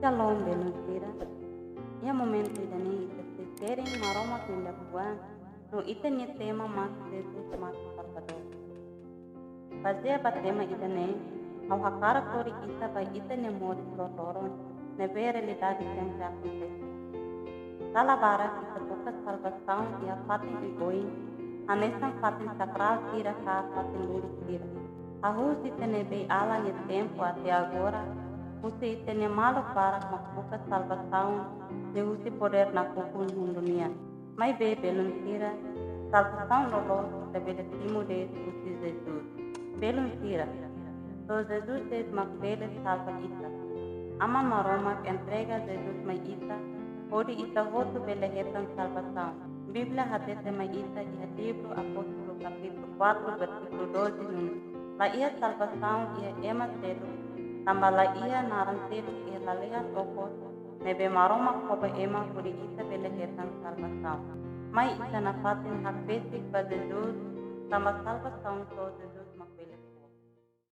Shalom Benutira. Ia momento idani ita se sering maroma pinda buan. No ita ni tema mas Jesus mas Salvador. Fazia ba tema idane au hakara tori ita ba ita ni mori totoron ne vera realidade sempre acontece. Talabara kita toka salvação ia fatin igoi anesan fatin sakral tira ka fatin luru tira. A Rússia tem bem ala no tempo até agora, você tem malo para uma pouca salvação de você poder na pouco dunia. Mas bem belum tira salvação no logo estabelecimo de você Jesus. Belum tira, so Jesus é uma bela salva ita. Aman maroma entrega Jesus mai ita, odi ita voto bela hetan salvação. Bíblia hadete mai ita ia livro apóstolo capítulo 4 versículo 12 La ia salvação ia ema cedo, tambah la ia naran cedo ia lalean okos, nebe maroma koba ema kuri ita bele hetan salvação. Mai ita na fatin hak basic ba Jesus, tambah salvação so Jesus